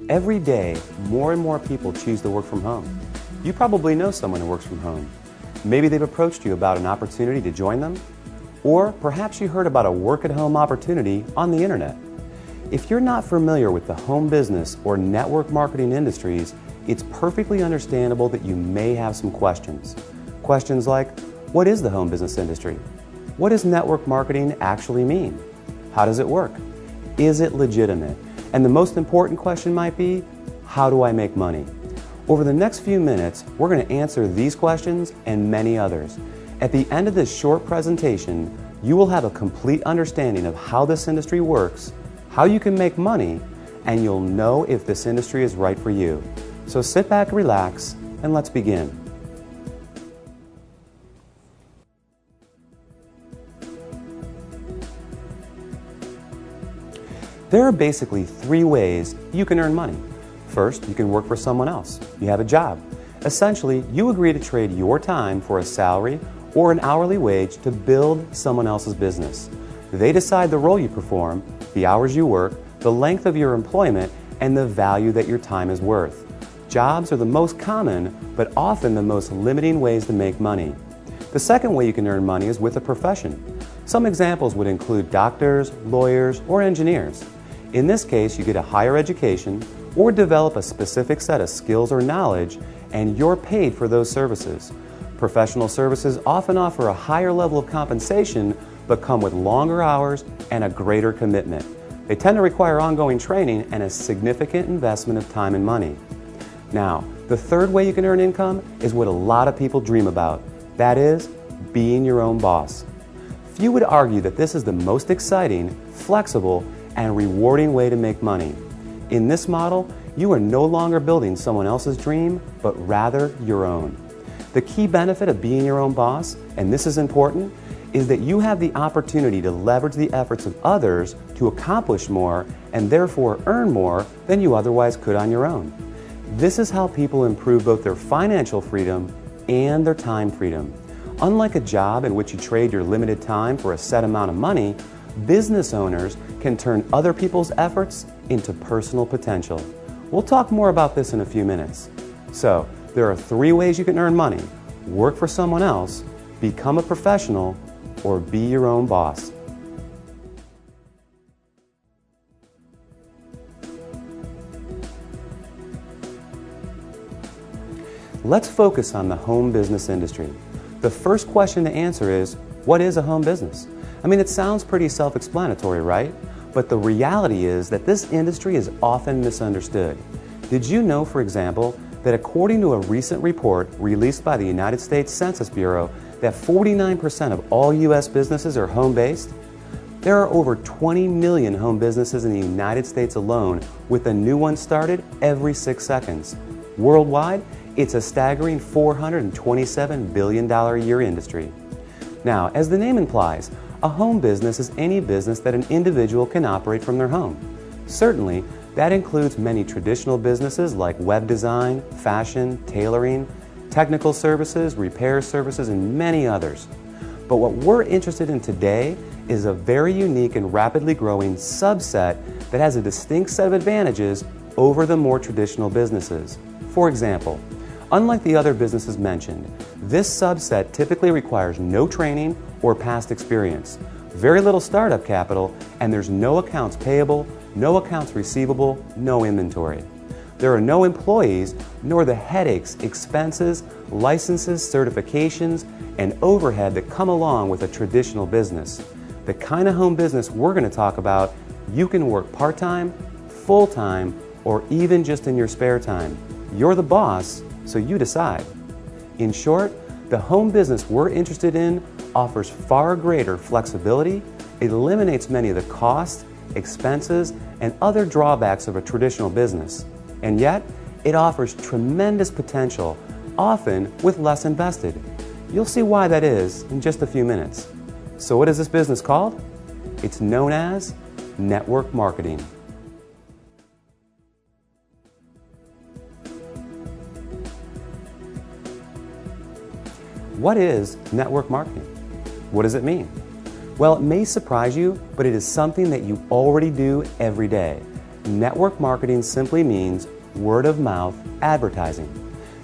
Every day, more and more people choose to work from home. You probably know someone who works from home. Maybe they've approached you about an opportunity to join them, or perhaps you heard about a work-at-home opportunity on the internet. If you're not familiar with the home business or network marketing industries, it's perfectly understandable that you may have some questions. Questions like, what is the home business industry? What does network marketing actually mean? How does it work? Is it legitimate? And the most important question might be, how do I make money? Over the next few minutes, we're going to answer these questions and many others. At the end of this short presentation, you will have a complete understanding of how this industry works, how you can make money, and you'll know if this industry is right for you. So sit back, relax, and let's begin. There are basically three ways you can earn money. First, you can work for someone else. You have a job. Essentially, you agree to trade your time for a salary or an hourly wage to build someone else's business. They decide the role you perform, the hours you work, the length of your employment, and the value that your time is worth. Jobs are the most common, but often the most limiting ways to make money. The second way you can earn money is with a profession. Some examples would include doctors, lawyers, or engineers. In this case, you get a higher education or develop a specific set of skills or knowledge, and you're paid for those services. Professional services often offer a higher level of compensation, but come with longer hours and a greater commitment. They tend to require ongoing training and a significant investment of time and money. Now, the third way you can earn income is what a lot of people dream about. That is, being your own boss. Few would argue that this is the most exciting, flexible, and rewarding way to make money. In this model, you are no longer building someone else's dream, but rather your own. The key benefit of being your own boss, and this is important, is that you have the opportunity to leverage the efforts of others to accomplish more and therefore earn more than you otherwise could on your own. This is how people improve both their financial freedom and their time freedom. Unlike a job in which you trade your limited time for a set amount of money, business owners can turn other people's efforts into personal potential. We'll talk more about this in a few minutes. So, there are three ways you can earn money: work for someone else, become a professional, or be your own boss. Let's focus on the home business industry. The first question to answer is, what is a home business? I mean, it sounds pretty self-explanatory, right? But the reality is that this industry is often misunderstood. Did you know, for example, that according to a recent report released by the United States Census Bureau, that 49% of all U.S. businesses are home-based? There are over 20 million home businesses in the United States alone, with a new one started every 6 seconds. Worldwide, it's a staggering $427 billion a year industry. Now, as the name implies, a home business is any business that an individual can operate from their home. Certainly, that includes many traditional businesses like web design, fashion, tailoring, technical services, repair services, and many others. But what we're interested in today is a very unique and rapidly growing subset that has a distinct set of advantages over the more traditional businesses. For example, unlike the other businesses mentioned, this subset typically requires no training or past experience, very little startup capital, and there's no accounts payable, no accounts receivable, no inventory. There are no employees, nor the headaches, expenses, licenses, certifications, and overhead that come along with a traditional business. The kind of home business we're going to talk about, you can work part-time, full-time, or even just in your spare time. You're the boss, so you decide. In short, the home business we're interested in offers far greater flexibility, eliminates many of the costs, expenses, and other drawbacks of a traditional business. And yet, it offers tremendous potential, often with less invested. You'll see why that is in just a few minutes. So what is this business called? It's known as network marketing. What is network marketing? What does it mean? Well, it may surprise you, but it is something that you already do every day. network marketing simply means word-of-mouth advertising,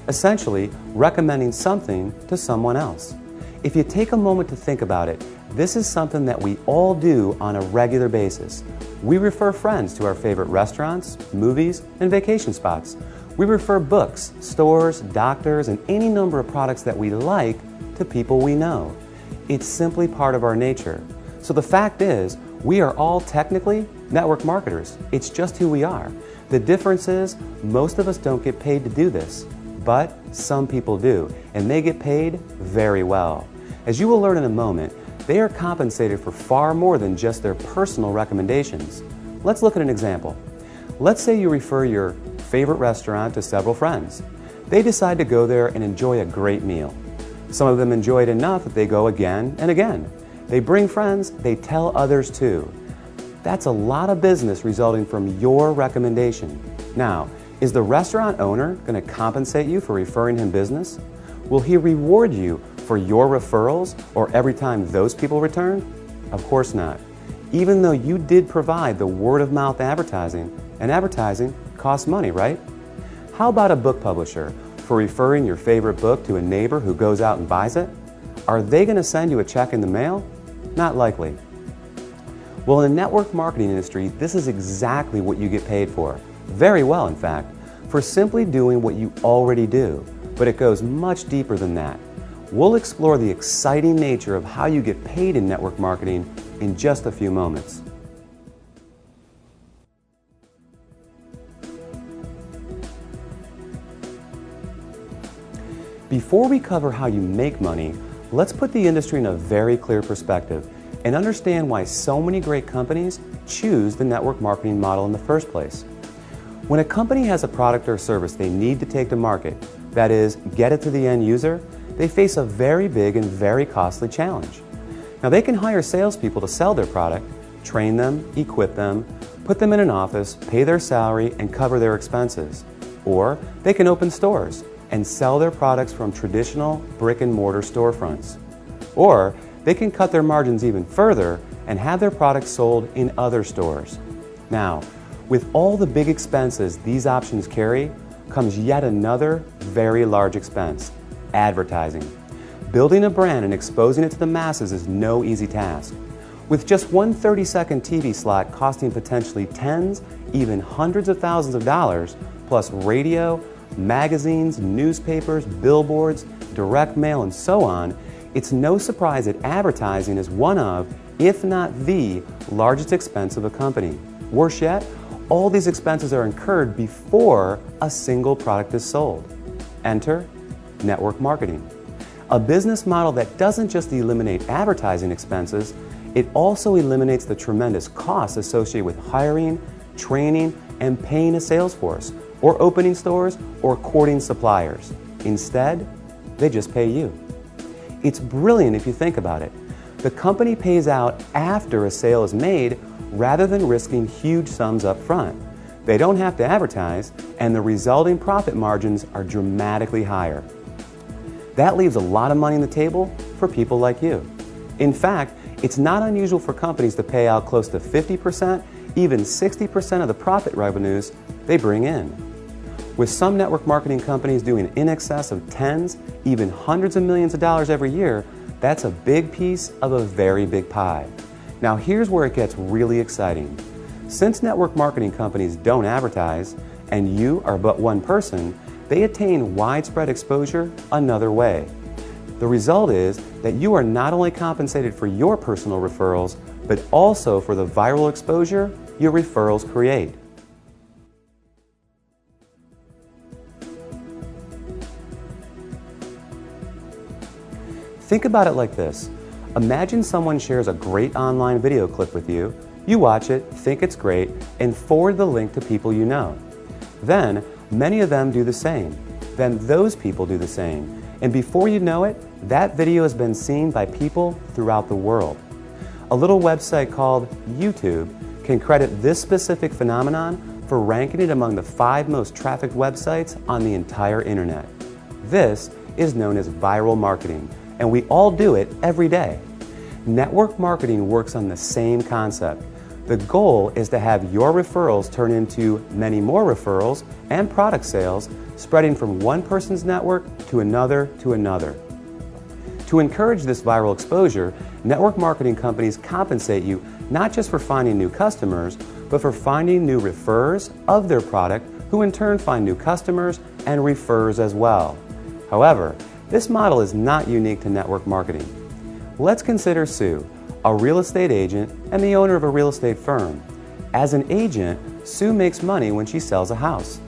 essentially recommending something to someone else. If you take a moment to think about it, this is something that we all do on a regular basis. We refer friends to our favorite restaurants, movies, and vacation spots. We refer books, stores, doctors, and any number of products that we like to people we know. It's simply part of our nature. So the fact is, we are all technically network marketers. It's just who we are. The difference is, most of us don't get paid to do this, but some people do, and they get paid very well. As you will learn in a moment, they are compensated for far more than just their personal recommendations. Let's look at an example. Let's say you refer your favorite restaurant to several friends. They decide to go there and enjoy a great meal. Some of them enjoy it enough that they go again and again. They bring friends, they tell others too. That's a lot of business resulting from your recommendation. Now, is the restaurant owner going to compensate you for referring him business? Will he reward you for your referrals or every time those people return? Of course not. Even though you did provide the word-of-mouth advertising, and advertising costs money, right? How about a book publisher for referring your favorite book to a neighbor who goes out and buys it? Are they going to send you a check in the mail? Not likely. Well, in the network marketing industry, this is exactly what you get paid for. Very well, in fact, for simply doing what you already do. But it goes much deeper than that. We'll explore the exciting nature of how you get paid in network marketing in just a few moments. Before we cover how you make money, let's put the industry in a very clear perspective and understand why so many great companies choose the network marketing model in the first place. When a company has a product or service they need to take to market, that is, get it to the end user, they face a very big and very costly challenge. Now, they can hire salespeople to sell their product, train them, equip them, put them in an office, pay their salary, and cover their expenses. Or they can open stores and sell their products from traditional brick-and-mortar storefronts. Or they can cut their margins even further and have their products sold in other stores. Now, with all the big expenses these options carry, comes yet another very large expense: advertising. Building a brand and exposing it to the masses is no easy task. With just one 30-second TV slot costing potentially tens, even hundreds of thousands of dollars, plus radio, magazines, newspapers, billboards, direct mail, and so on, it's no surprise that advertising is one of, if not the, largest expense of a company. Worse yet, all these expenses are incurred before a single product is sold. Enter network marketing. A business model that doesn't just eliminate advertising expenses, it also eliminates the tremendous costs associated with hiring, training, and paying a sales force, or opening stores, or courting suppliers. Instead, they just pay you. It's brilliant if you think about it. The company pays out after a sale is made rather than risking huge sums up front. They don't have to advertise, and the resulting profit margins are dramatically higher. That leaves a lot of money on the table for people like you. In fact, it's not unusual for companies to pay out close to 50%, even 60% of the profit revenues they bring in. With some network marketing companies doing in excess of tens, even hundreds of millions of dollars every year, that's a big piece of a very big pie. Now here's where it gets really exciting. Since network marketing companies don't advertise, and you are but one person, they attain widespread exposure another way. The result is that you are not only compensated for your personal referrals, but also for the viral exposure your referrals create. Think about it like this. Imagine someone shares a great online video clip with you, you watch it, think it's great, and forward the link to people you know. Then, many of them do the same. Then those people do the same. And before you know it, that video has been seen by people throughout the world. A little website called YouTube can credit this specific phenomenon for ranking it among the 5 most trafficked websites on the entire internet. This is known as viral marketing, and we all do it every day. Network marketing works on the same concept. The goal is to have your referrals turn into many more referrals and product sales, spreading from one person's network to another to another. To encourage this viral exposure, network marketing companies compensate you not just for finding new customers, but for finding new referrers of their product, who in turn find new customers and referrers as well. However, this model is not unique to network marketing. Let's consider Sue, a real estate agent and the owner of a real estate firm. As an agent, Sue makes money when she sells a house.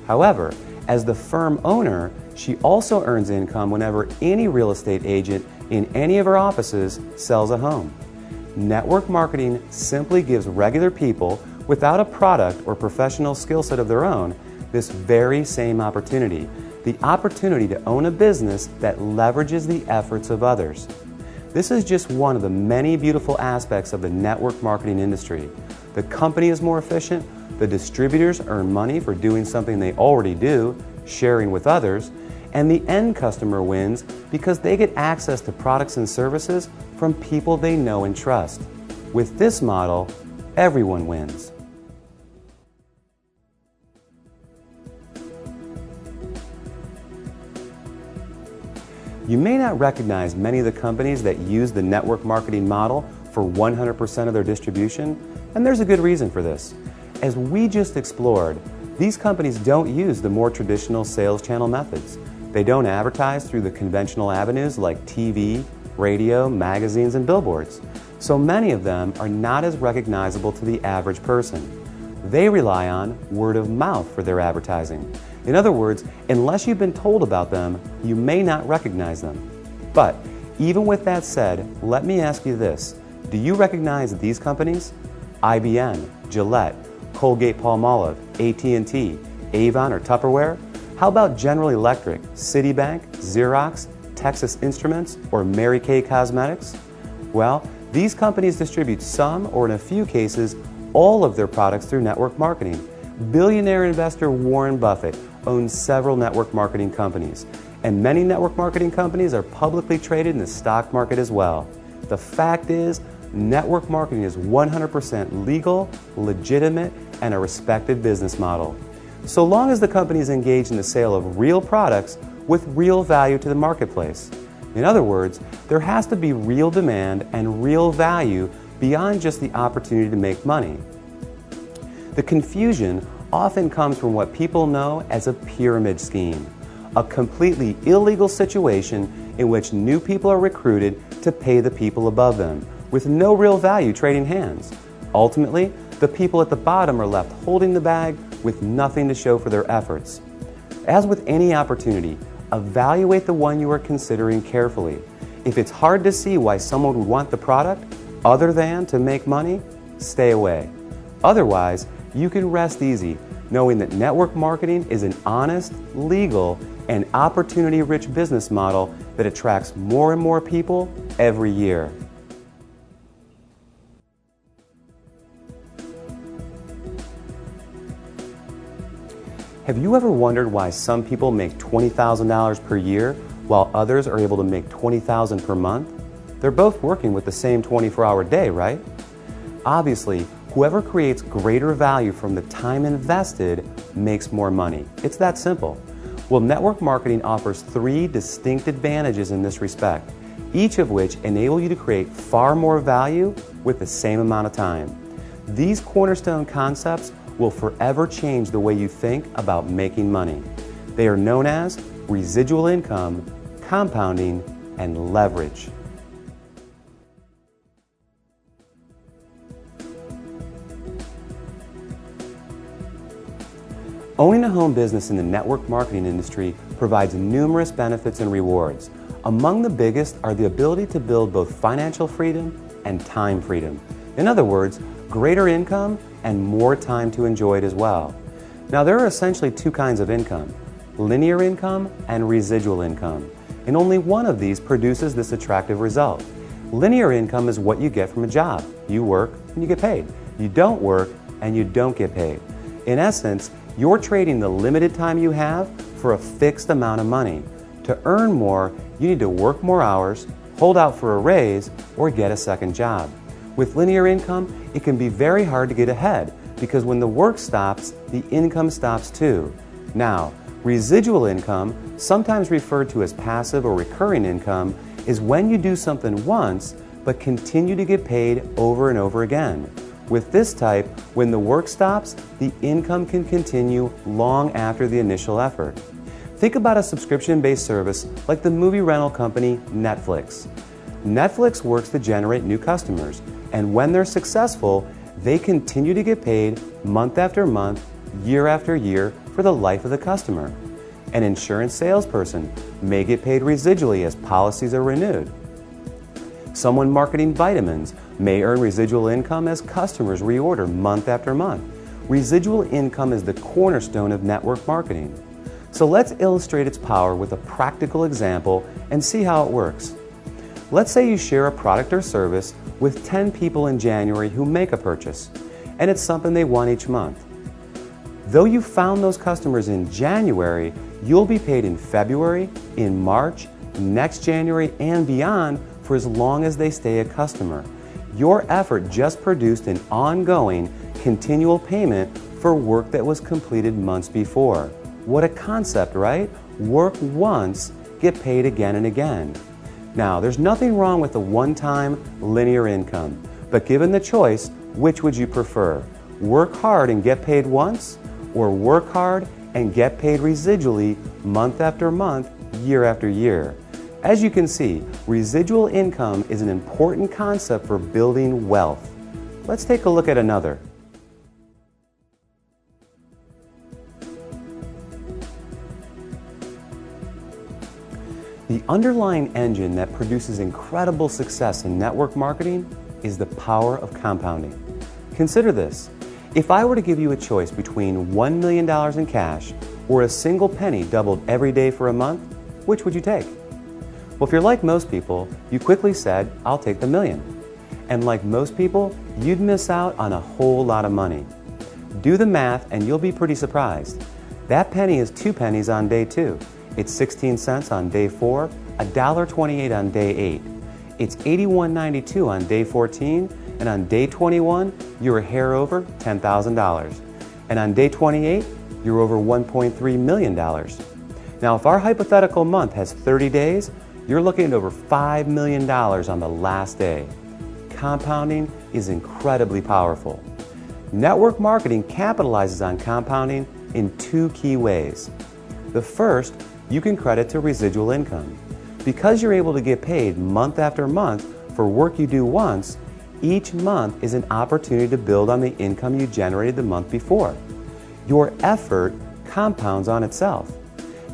However, as the firm owner, she also earns income whenever any real estate agent in any of her offices sells a home. Network marketing simply gives regular people without a product or professional skill set of their own this very same opportunity, the opportunity to own a business that leverages the efforts of others. This is just one of the many beautiful aspects of the network marketing industry. The company is more efficient, the distributors earn money for doing something they already do, sharing with others, and the end customer wins because they get access to products and services from people they know and trust. With this model, everyone wins. You may not recognize many of the companies that use the network marketing model for 100% of their distribution, and there's a good reason for this. As we just explored, these companies don't use the more traditional sales channel methods. They don't advertise through the conventional avenues like TV, radio, magazines, and billboards. So many of them are not as recognizable to the average person. They rely on word of mouth for their advertising. In other words, unless you've been told about them, you may not recognize them. But even with that said, let me ask you this. Do you recognize these companies? IBM, Gillette, Colgate-Palmolive, AT&T, Avon, or Tupperware? How about General Electric, Citibank, Xerox, Texas Instruments, or Mary Kay Cosmetics? Well, these companies distribute some, or in a few cases, all of their products through network marketing. Billionaire investor Warren Buffett owns several network marketing companies, and many network marketing companies are publicly traded in the stock market as well. The fact is, network marketing is 100% legal, legitimate, and a respected business model. So long as the company is engaged in the sale of real products with real value to the marketplace. In other words, there has to be real demand and real value beyond just the opportunity to make money. The confusion often comes from what people know as a pyramid scheme, a completely illegal situation in which new people are recruited to pay the people above them, with no real value trading hands. Ultimately, the people at the bottom are left holding the bag with nothing to show for their efforts. As with any opportunity, evaluate the one you are considering carefully. If it's hard to see why someone would want the product other than to make money, stay away. Otherwise, you can rest easy knowing that network marketing is an honest, legal, and opportunity-rich business model that attracts more and more people every year. Have you ever wondered why some people make $20,000 per year while others are able to make $20,000 per month? They're both working with the same 24-hour day, right? Obviously, whoever creates greater value from the time invested makes more money. It's that simple. Well, network marketing offers 3 distinct advantages in this respect, each of which enable you to create far more value with the same amount of time. These cornerstone concepts will forever change the way you think about making money. They are known as residual income, compounding, and leverage. Owning a home business in the network marketing industry provides numerous benefits and rewards. Among the biggest are the ability to build both financial freedom and time freedom. In other words, greater income and more time to enjoy it as well. Now, there are essentially 2 kinds of income, linear income and residual income, and only one of these produces this attractive result. Linear income is what you get from a job. You work and you get paid. You don't work and you don't get paid. In essence, you're trading the limited time you have for a fixed amount of money. To earn more, you need to work more hours, hold out for a raise, or get a second job. With linear income, it can be very hard to get ahead because when the work stops, the income stops too. Now, residual income, sometimes referred to as passive or recurring income, is when you do something once but continue to get paid over and over again. With this type, when the work stops, the income can continue long after the initial effort. Think about a subscription-based service like the movie rental company Netflix. Netflix works to generate new customers, and when they're successful, they continue to get paid month after month, year after year for the life of the customer. An insurance salesperson may get paid residually as policies are renewed. Someone marketing vitamins may earn residual income as customers reorder month after month. Residual income is the cornerstone of network marketing. So let's illustrate its power with a practical example and see how it works. Let's say you share a product or service with 10 people in January who make a purchase, and it's something they want each month. Though you found those customers in January, you'll be paid in February, in March, next January, and beyond for as long as they stay a customer. Your effort just produced an ongoing, continual payment for work that was completed months before. What a concept, right? Work once, get paid again and again. Now, there's nothing wrong with a one-time linear income, but given the choice, which would you prefer? Work hard and get paid once, or work hard and get paid residually month after month, year after year? As you can see, residual income is an important concept for building wealth. Let's take a look at another. The underlying engine that produces incredible success in network marketing is the power of compounding. Consider this. If I were to give you a choice between $1 million in cash or a single penny doubled every day for a month, which would you take? Well, if you're like most people, you quickly said, I'll take the million. And like most people, you'd miss out on a whole lot of money. Do the math and you'll be pretty surprised. That penny is 2 pennies on day 2. It's 16 cents on day 4, $1.28 on day 8. It's $81.92 on day 14, and on day 21, you're a hair over $10,000. And on day 28, you're over $1.3 million. Now, if our hypothetical month has 30 days, you're looking at over $5 million on the last day. Compounding is incredibly powerful. Network marketing capitalizes on compounding in 2 key ways. The first, you can credit to residual income. Because you're able to get paid month after month for work you do once, each month is an opportunity to build on the income you generated the month before. Your effort compounds on itself.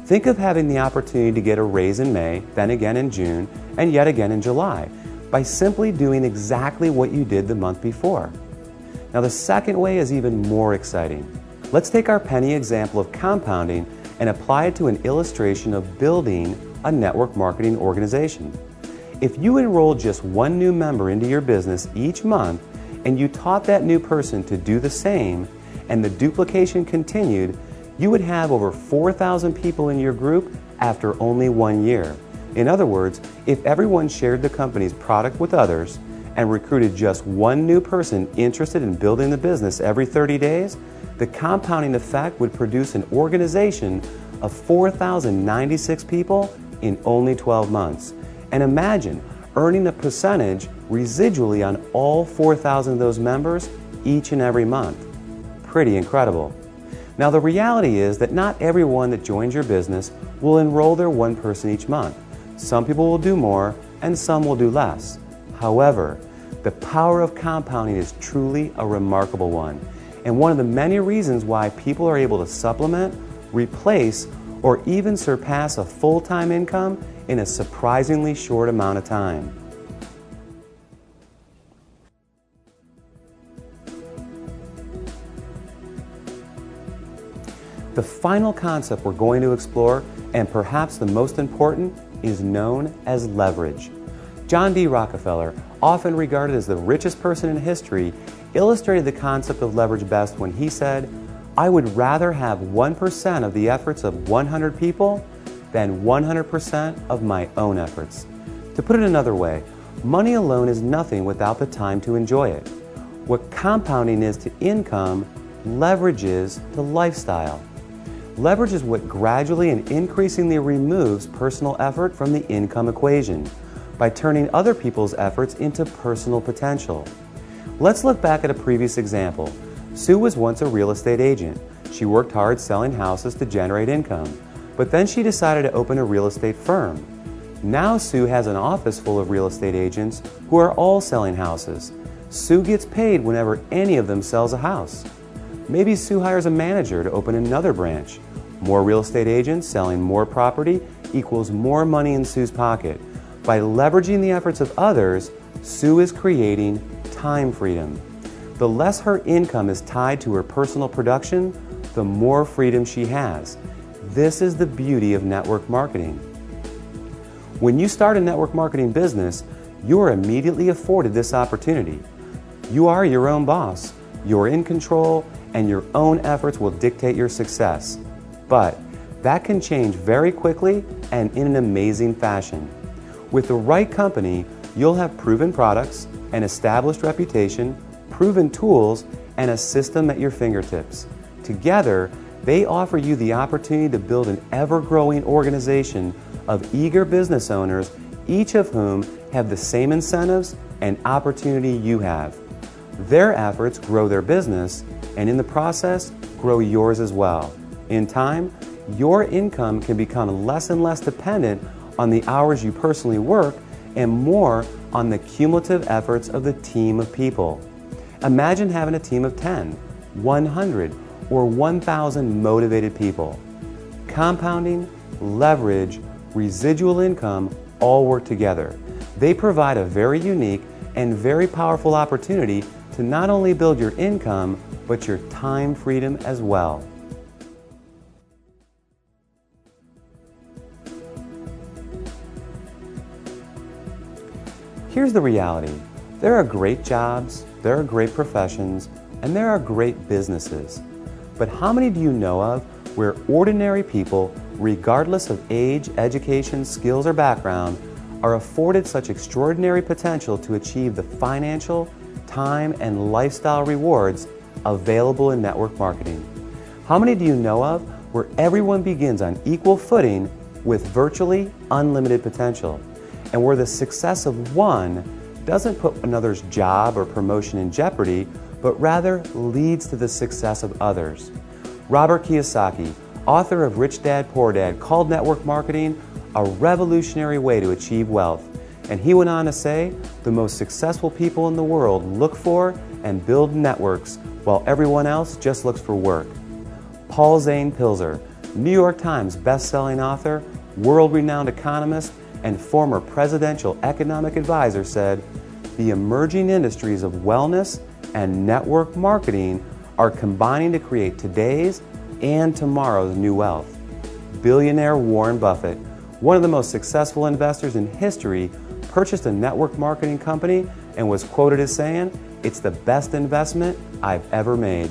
Think of having the opportunity to get a raise in May, then again in June, and yet again in July, by simply doing exactly what you did the month before. Now, the second way is even more exciting. Let's take our penny example of compounding and apply it to an illustration of building a network marketing organization. If you enrolled just 1 new member into your business each month and you taught that new person to do the same and the duplication continued, you would have over 4,000 people in your group after only 1 year. In other words, if everyone shared the company's product with others and recruited just 1 new person interested in building the business every 30 days, the compounding effect would produce an organization of 4,096 people in only 12 months. And imagine earning a percentage residually on all 4,000 of those members each and every month. Pretty incredible. Now, the reality is that not everyone that joins your business will enroll their 1 person each month. Some people will do more and some will do less. However, the power of compounding is truly a remarkable one, and one of the many reasons why people are able to supplement, replace, or even surpass a full-time income in a surprisingly short amount of time. The final concept we're going to explore, and perhaps the most important, is known as leverage. John D. Rockefeller, often regarded as the richest person in history, illustrated the concept of leverage best when he said, "I would rather have 1% of the efforts of 100 people than 100% of my own efforts." To put it another way, Money alone is nothing without the time to enjoy it. What compounding is to income, leverage is to lifestyle. Leverage is what gradually and increasingly removes personal effort from the income equation by turning other people's efforts into personal potential. Let's look back at a previous example. Sue was once a real estate agent. She worked hard selling houses to generate income, but then she decided to open a real estate firm. Now Sue has an office full of real estate agents who are all selling houses. Sue gets paid whenever any of them sells a house. Maybe Sue hires a manager to open another branch. More real estate agents selling more property equals more money in Sue's pocket. By leveraging the efforts of others, Sue is creating time freedom. The less her income is tied to her personal production, the more freedom she has. This is the beauty of network marketing. When you start a network marketing business, you are immediately afforded this opportunity. You are your own boss, you're in control, and your own efforts will dictate your success. But that can change very quickly and in an amazing fashion. With the right company, you'll have proven products, an established reputation, proven tools, and a system at your fingertips. Together, they offer you the opportunity to build an ever-growing organization of eager business owners, each of whom have the same incentives and opportunity you have. Their efforts grow their business, and in the process, grow yours as well. In time, your income can become less and less dependent on the hours you personally work and more on the cumulative efforts of the team of people. Imagine having a team of 10, 100, or 1,000 motivated people. Compounding, leverage, residual income all work together. They provide a very unique and very powerful opportunity to not only build your income, but your time freedom as well. Here's the reality. There are great jobs, there are great professions, and there are great businesses. But how many do you know of where ordinary people, regardless of age, education, skills, or background, are afforded such extraordinary potential to achieve the financial, time, and lifestyle rewards available in network marketing? How many do you know of where everyone begins on equal footing with virtually unlimited potential, and where the success of one doesn't put another's job or promotion in jeopardy, but rather leads to the success of others? Robert Kiyosaki, author of Rich Dad, Poor Dad, called network marketing a revolutionary way to achieve wealth. And he went on to say, the most successful people in the world look for and build networks while everyone else just looks for work. Paul Zane Pilzer, New York Times best-selling author, world-renowned economist, and former presidential economic advisor, said, the emerging industries of wellness and network marketing are combining to create today's and tomorrow's new wealth. Billionaire Warren Buffett, one of the most successful investors in history, purchased a network marketing company and was quoted as saying, "It's the best investment I've ever made."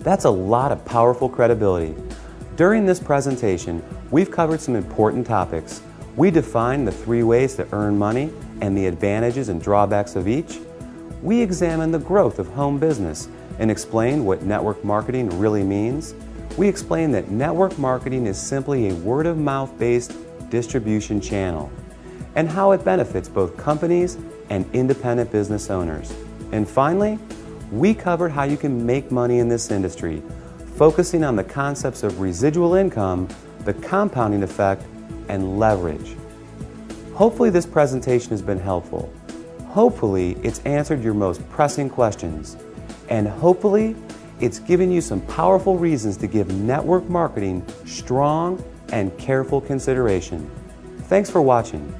That's a lot of powerful credibility. During this presentation, we've covered some important topics. We defined the 3 ways to earn money and the advantages and drawbacks of each. We examined the growth of home business and explained what network marketing really means. We explained that network marketing is simply a word-of-mouth based distribution channel and how it benefits both companies and independent business owners. And finally, we covered how you can make money in this industry, focusing on the concepts of residual income, the compounding effect, and leverage. Hopefully this presentation has been helpful. Hopefully it's answered your most pressing questions. And hopefully it's given you some powerful reasons to give network marketing strong and careful consideration. Thanks for watching.